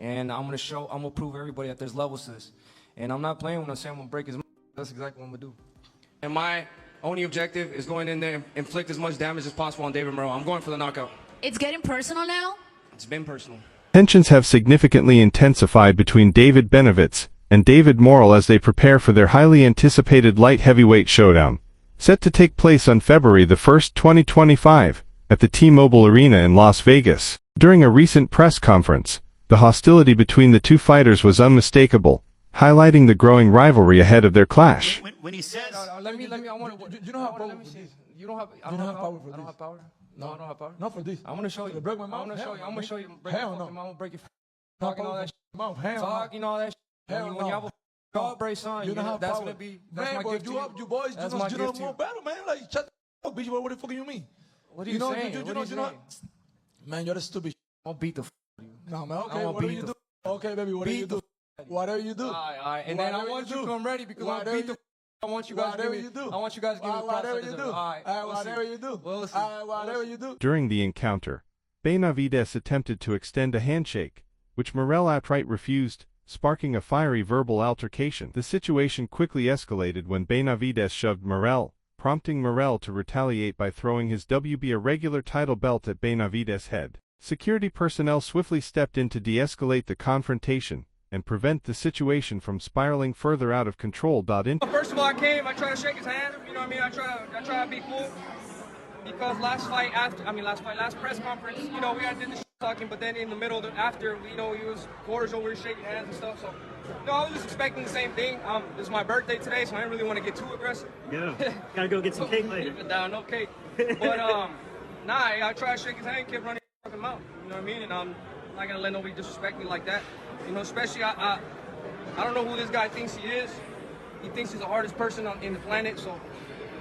And I'm gonna prove everybody that there's levels to this. And I'm not playing when I say I'm gonna break his. That's exactly what I'm gonna do. And my only objective is going in there and inflict as much damage as possible on David Morrell. I'm going for the knockout. It's getting personal now? It's been personal. Tensions have significantly intensified between David Benavidez and David Morrell as they prepare for their highly anticipated light heavyweight showdown, set to take place on February the 1st, 2025, at the T-Mobile Arena in Las Vegas. During a recent press conference, the hostility between the two fighters was unmistakable, highlighting the growing rivalry ahead of their clash. When he says, let me, I want to, you don't have power. You don't have, I don't have power for this. I don't have power. No, I don't have power. Not for this. I'm gonna show you. Break my mouth. I'm gonna show you. I'm gonna show you. Break Hell your no. fucking mouth. Break your talking all that shit. Mouth. Hell talking all that shit. Hell when no. you have a jaw brace on, You don't have that's power. gonna be. That's Man, my but gift to you boys, that's you my know gift to more you. battle, man. Like, shut the fuck, bitch. What the fuck do you mean? What are you saying? You know, man, you're the stupid. I'll beat the. No, man. Okay, I'ma whatever beat you the do. Okay, baby, whatever you do. Whatever you do. All right. And then I want you to come ready because I'll beat the. I want you guys to give me. I want you guys to give me the whatever you do. All right. Whatever you do. We'll see. Whatever you do. During the encounter, Benavidez attempted to extend a handshake, which Morrel outright refused, sparking a fiery verbal altercation. The situation quickly escalated when Benavidez shoved Morrel, prompting Morrel to retaliate by throwing his WB irregular title belt at Benavidez's head. Security personnel swiftly stepped in to de-escalate the confrontation and prevent the situation from spiraling further out of control. First of all, I tried to shake his hand. You know what I mean? I try to be cool. Because last press conference, you know, we had did this talking, but then in the middle, after, you know, he was cordial, we were shaking hands and stuff. So, no, I was just expecting the same thing. This is my birthday today, so I didn't really want to get too aggressive. yeah, gotta go get some cake later. Keep it down, no cake. But I tried to shake his hand, kept running his fucking mouth. You know what I mean? And I'm not gonna let nobody disrespect me like that. You know, especially I don't know who this guy thinks he is. He thinks he's the hardest person in the planet, so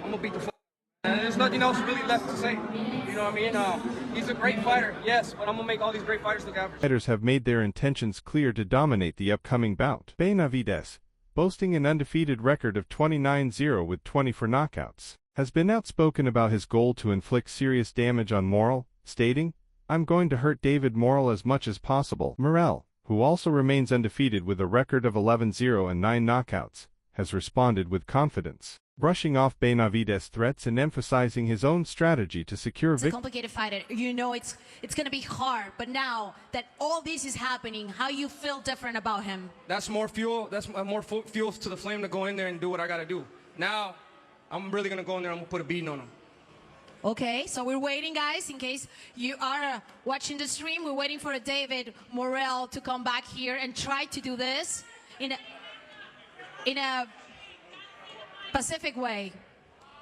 I'm gonna beat the fuck. And there's nothing else really left to say. You know what I mean? He's a great fighter, yes, but I'm gonna make all these great fighters look average. Fighters have made their intentions clear to dominate the upcoming bout. Benavidez, boasting an undefeated record of 29-0 with 24 knockouts, has been outspoken about his goal to inflict serious damage on Morrel, stating, "I'm going to hurt David Morrell as much as possible." Morrel, who also remains undefeated with a record of 11-0 and 9 knockouts, has responded with confidence, brushing off Benavidez's threats and emphasizing his own strategy to secure victory. It's a complicated fight. You know it's going to be hard, but now that all this is happening, how you feel different about him? That's more fuel. That's more fuel to the flame to go in there and do what I got to do. Now, I'm really going to go in there and I'm going to put a beating on him. Okay, so we're waiting, guys, in case you are watching the stream. We're waiting for David Morrell to come back here and try to do this in a pacific way.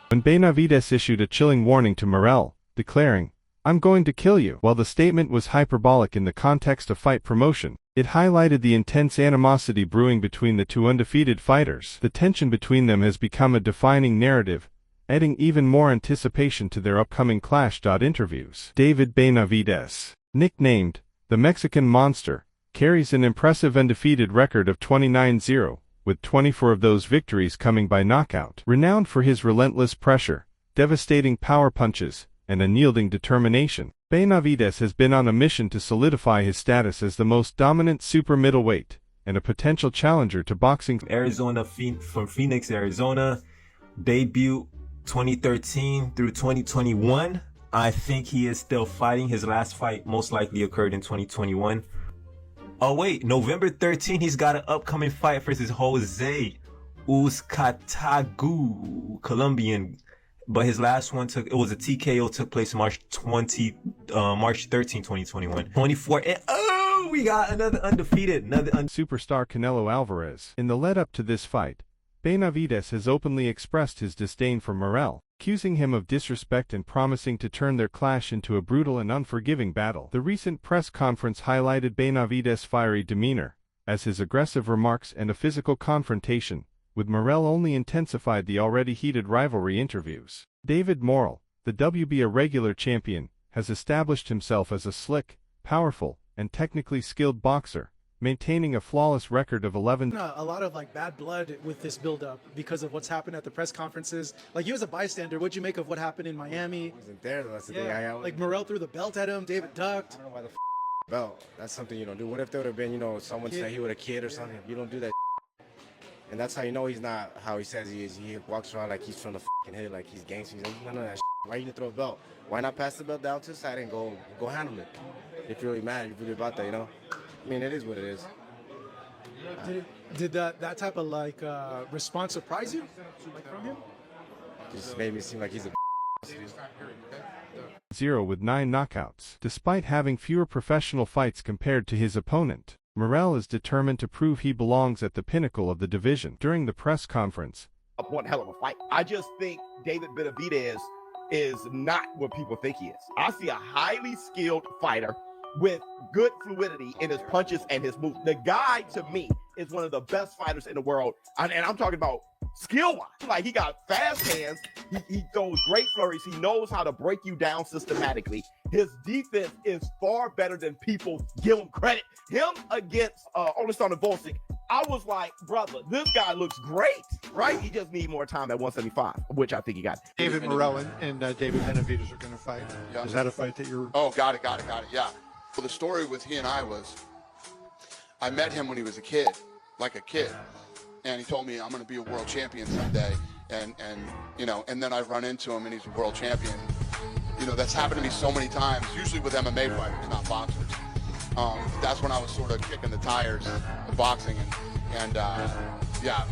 When Benavidez issued a chilling warning to Morrel, declaring, "I'm going to kill you." While the statement was hyperbolic in the context of fight promotion, it highlighted the intense animosity brewing between the two undefeated fighters. The tension between them has become a defining narrative, adding even more anticipation to their upcoming clash. Interviews. David Benavidez, nicknamed the Mexican Monster, carries an impressive undefeated record of 29-0, with 24 of those victories coming by knockout. Renowned for his relentless pressure, devastating power punches, and unyielding determination, Benavidez has been on a mission to solidify his status as the most dominant super middleweight and a potential challenger to boxing. Arizona, from Phoenix, Arizona, debut 2013 through 2021. I think he is still fighting. His last fight most likely occurred in 2021. Oh wait, November 13, he's got an upcoming fight versus Jose Uzcatagu, Colombian. But his last one took place March 13, 2021. 24, and oh, we got another undefeated, Superstar Canelo Alvarez. In the lead-up to this fight, Benavidez has openly expressed his disdain for Morrel, accusing him of disrespect and promising to turn their clash into a brutal and unforgiving battle. The recent press conference highlighted Benavidez's fiery demeanor, as his aggressive remarks and a physical confrontation with Morrel only intensified the already heated rivalry. Interviews. David Morrell, the WB irregular champion, has established himself as a slick, powerful, and technically skilled boxer, maintaining a flawless record of 11. A lot of bad blood with this build-up because of what's happened at the press conferences. You as a bystander, what'd you make of what happened in Miami? I wasn't there. That's the yeah, thing. Morrel threw the belt at him. David ducked. I don't know why the belt. That's something you don't do. What if there would have been, you know, someone say he was a kid or something? You don't do that. And that's how you know he's not how he says he is. He walks around like he's from the hood, like he's gangster. He's like, none of that shit. Why you gonna throw a belt? Why not pass the belt down to the side and go handle it? If you're really mad, if you're really about that, you know? I mean, it is what it is. Did that type of like response surprise you, like from him? Just made me seem like he's a 0 with 9 knockouts. Despite having fewer professional fights compared to his opponent, Morrel is determined to prove he belongs at the pinnacle of the division. During the press conference, one hell of a fight. I just think David Benavidez is not what people think he is. I see a highly skilled fighter with good fluidity in his punches and his moves. The guy, to me, is one of the best fighters in the world. And I'm talking about skill-wise. Like, he got fast hands. He throws great flurries. He knows how to break you down systematically. His defense is far better than people give him credit. Him against Oleksandr Volcic, I was like, brother, this guy looks great, right? He just needs more time at 175, which I think he got. David Morrell and David Benavidez are going to fight. Yeah. Is that a fight that you're... Oh, got it, yeah. Well, the story with he and I was, I met him when he was a kid, like a kid. And he told me, I'm going to be a world champion someday. And you know, and then I run into him and he's a world champion. You know, that's happened to me so many times, usually with MMA fighters, not boxers. That's when I was sort of kicking the tires of boxing. And yeah,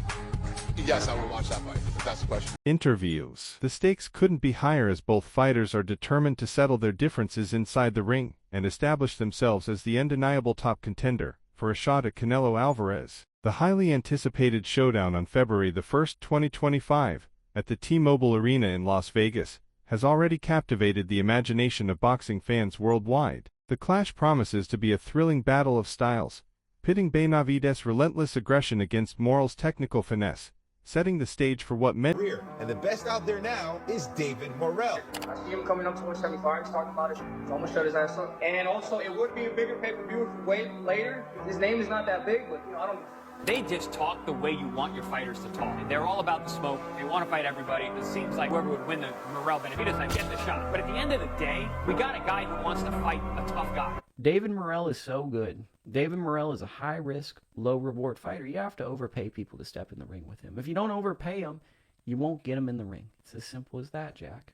yes, I will watch that fight, if that's the question. Interviews. The stakes couldn't be higher as both fighters are determined to settle their differences inside the ring and establish themselves as the undeniable top contender for a shot at Canelo Alvarez. The highly anticipated showdown on February the 1st, 2025, at the T-Mobile Arena in Las Vegas, has already captivated the imagination of boxing fans worldwide. The clash promises to be a thrilling battle of styles, pitting Benavidez' relentless aggression against Morrel's technical finesse, setting the stage for what many... And the best out there now is David Morrell. I see him coming up to 175, he's talking about it, he's almost shut his ass up. And also, it would be a bigger pay-per-view if we wait later. His name is not that big, but you know, I don't... They just talk the way you want your fighters to talk. They're all about the smoke. They want to fight everybody. It seems like whoever would win the Morrel-Benavidez fight gets the shot. But at the end of the day, we got a guy who wants to fight a tough guy. David Morrell is so good. David Morrell is a high-risk, low-reward fighter. You have to overpay people to step in the ring with him. If you don't overpay him, you won't get him in the ring. It's as simple as that, Jack.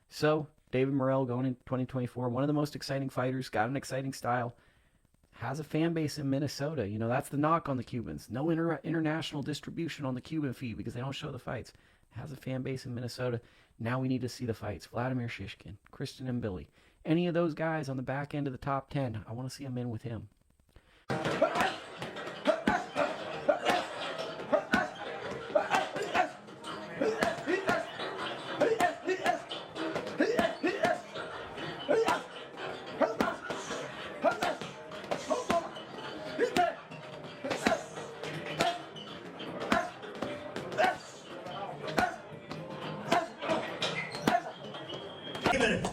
So, David Morrell going in 2024, one of the most exciting fighters, got an exciting style, has a fan base in Minnesota. You know, that's the knock on the Cubans. No international distribution on the Cuban feed because they don't show the fights. Has a fan base in Minnesota. Now we need to see the fights. Vladimir Shishkin, Kristen and Billy. Any of those guys on the back end of the top 10, I want to see them in with him.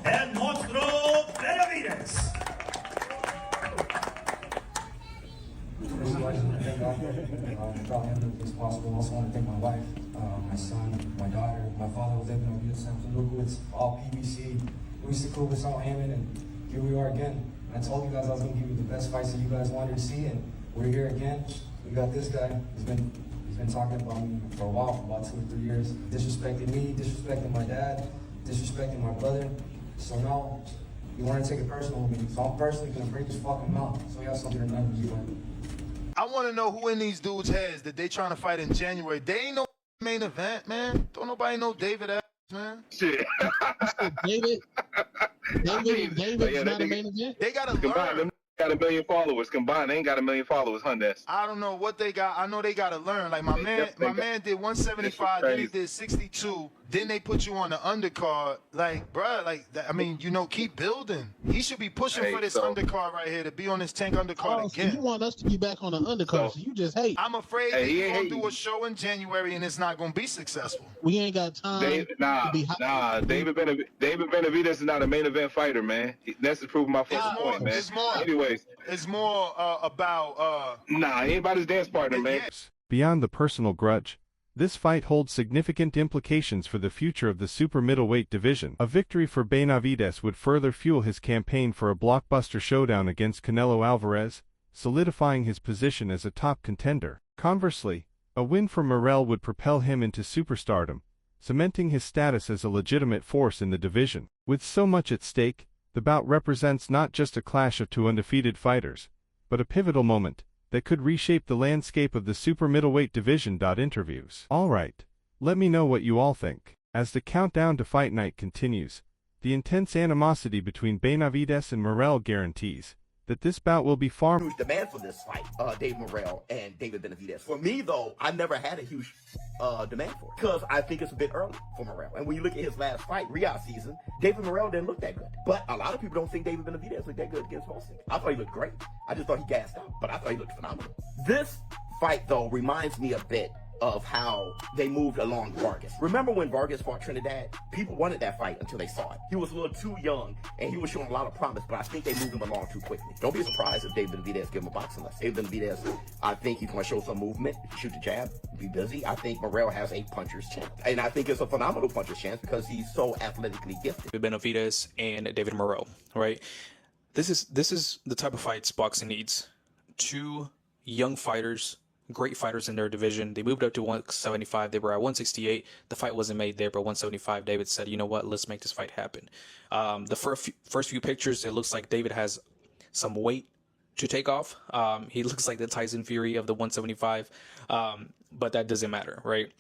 El monstruo Benavidez. As possible. I also want to thank my wife, my son, my daughter, my father was living on San Lugo. All PBC. We used to cool with Sal Hammond, and here we are again. I told you guys I was going to give you the best fights that you guys wanted to see, and we're here again. We got this guy. He's been talking about me for a while, for about 2 or 3 years. Disrespecting me, disrespecting my dad, disrespecting my brother. So now, you want to take it personal with me. So I'm personally going to break his fucking mouth. So you have something to remember, you know. I want to know who in these dudes' heads that they trying to fight in January. They ain't no main event, man. Don't nobody know David ass, man. Shit. David's not a main event. They got to learn. Got 1 million followers combined. They ain't got 1 million followers, Hundes. I don't know what they got. I know they got to learn. Like my man did 175, then he did 62. Then they put you on the undercard. Like, bruh, like I mean, you know, keep building. He should be pushing for this undercard right here to be on this tank undercard again. So you want us to be back on the undercard? So you just hate. I'm afraid that he's gonna do a show in January and it's not gonna be successful. We ain't got time. David Benavidez is not a main event fighter, man. That's to prove my first point, man. It's more about he ain't about his dance partner, man. Beyond the personal grudge, This fight holds significant implications for the future of the super middleweight division. A victory for Benavidez would further fuel his campaign for a blockbuster showdown against Canelo Alvarez, solidifying his position as a top contender. Conversely, a win for Morrel would propel him into superstardom, cementing his status as a legitimate force in the division. With so much at stake, the bout represents not just a clash of two undefeated fighters, but a pivotal moment that could reshape the landscape of the super middleweight division. Interviews. Alright, let me know what you all think. As the countdown to fight night continues, the intense animosity between Benavidez and Morrel guarantees that this bout will be far huge demand for this fight, David Morrell and David Benavidez. For me, though, I never had a huge demand for it because I think it's a bit early for Morrell. And when you look at his last fight, Riyadh season, David Morrell didn't look that good. But a lot of people don't think David Benavidez looked that good against Holstein. I thought he looked great. I just thought he gassed out, but I thought he looked phenomenal. This fight, though, reminds me a bit of how they moved along Vargas. Remember when Vargas fought Trinidad? People wanted that fight until they saw it. He was a little too young, and he was showing a lot of promise, but I think they moved him along too quickly. Don't be surprised if David Benavidez give him a boxing lesson. David Benavidez, I think he's going to show some movement, shoot the jab, be busy. I think Morrell has a puncher's chance, and I think it's a phenomenal puncher's chance because he's so athletically gifted. Benavidez and David Morrell, right? This is the type of fights boxing needs. Two young fighters, great fighters in their division. They moved up to 175. They were at 168. The fight wasn't made there, but 175, David said, you know what, let's make this fight happen. The first few pictures, it looks like David has some weight to take off. He looks like the Tyson Fury of the 175, but that doesn't matter, right?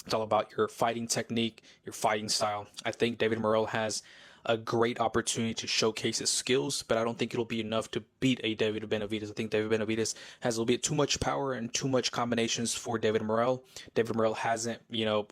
It's all about your fighting technique, your fighting style. I think David Morrell has a great opportunity to showcase his skills, but I don't think it'll be enough to beat a David Benavidez. I think David Benavidez has a little bit too much power and too much combinations for David Morrell. David Morrell hasn't,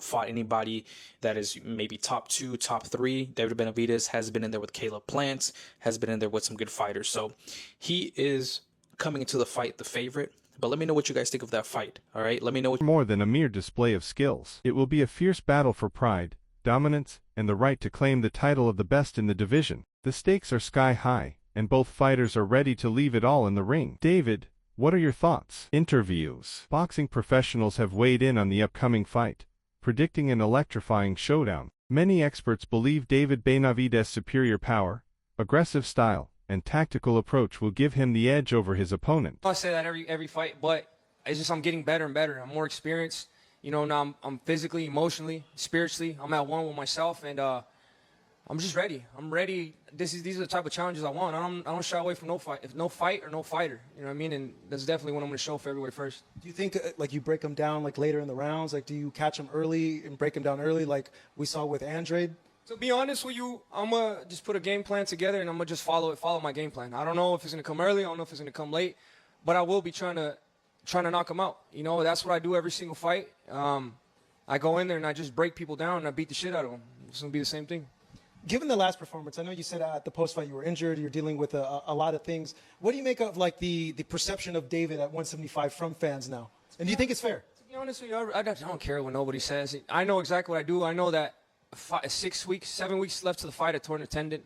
fought anybody that is maybe top 2, top 3. David Benavidez has been in there with Caleb Plant, has been in there with some good fighters. So he is coming into the fight the favorite. But let me know what you guys think of that fight, all right? Let me know what more than a mere display of skills. It will be a fierce battle for pride, dominance, and the right to claim the title of the best in the division. The stakes are sky high, and both fighters are ready to leave it all in the ring. David, what are your thoughts? Interviews. Boxing professionals have weighed in on the upcoming fight, predicting an electrifying showdown. Many experts believe David Benavidez's superior power, aggressive style, and tactical approach will give him the edge over his opponent. I say that every fight, but it's just I'm getting better and better. I'm more experienced. Now I'm physically, emotionally, spiritually, I'm at one with myself, and I'm just ready. I'm ready. These are the type of challenges I want. I don't shy away from no fight. If no fight or no fighter, you know what I mean? And that's definitely what I'm going to show February 1st. Do you think like you break them down like later in the rounds? Like do you catch them early and break them down early like we saw with Andrade? To be honest with you, I'm going to just put a game plan together, and I'm going to just follow my game plan. I don't know if it's going to come early. I don't know if it's going to come late, but I will be trying to knock them out. That's what I do every single fight. I go in there and I just break people down and I beat the shit out of them. It's going to be the same thing. Given the last performance, I know you said at the post-fight you were injured, you're dealing with a lot of things. What do you make of like the perception of David at 175 from fans now? And do you think it's fair? To be honest with you, I don't care what nobody says. I know exactly what I do. I know that 7 weeks left to the fight, I torn a tendon.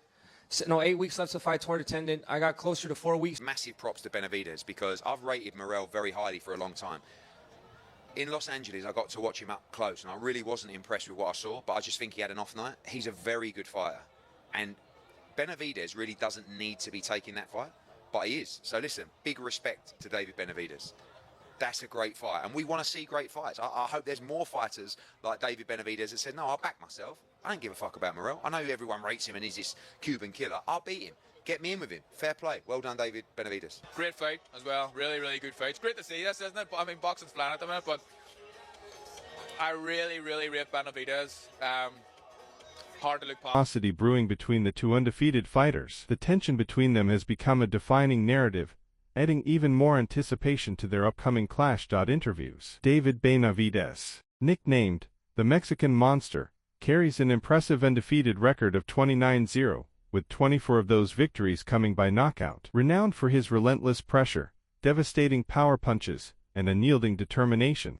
No, 8 weeks left to fight, torn a tendon. I got closer to 4 weeks. Massive props to Benavidez because I've rated Morrell very highly for a long time. In Los Angeles, I got to watch him up close, and I really wasn't impressed with what I saw, but I just think he had an off night. He's a very good fighter, and Benavidez really doesn't need to be taking that fight, but he is. So listen, big respect to David Benavidez. That's a great fight, and we want to see great fights. I hope there's more fighters like David Benavidez that said, no, I'll back myself. I don't give a fuck about Morrell. I know everyone rates him and he's this Cuban killer. I'll beat him. Get me in with him. Fair play. Well done, David Benavidez. Great fight as well. Really, really good fight. It's great to see this, isn't it? I mean, boxing's flat at the minute, but I really, really rate Benavidez. Hard to look past. Animosity brewing between the two undefeated fighters. The tension between them has become a defining narrative, adding even more anticipation to their upcoming clash. Interviews. David Benavidez, nicknamed the Mexican Monster, carries an impressive undefeated record of 29-0, with 24 of those victories coming by knockout. Renowned for his relentless pressure, devastating power punches, and unyielding determination,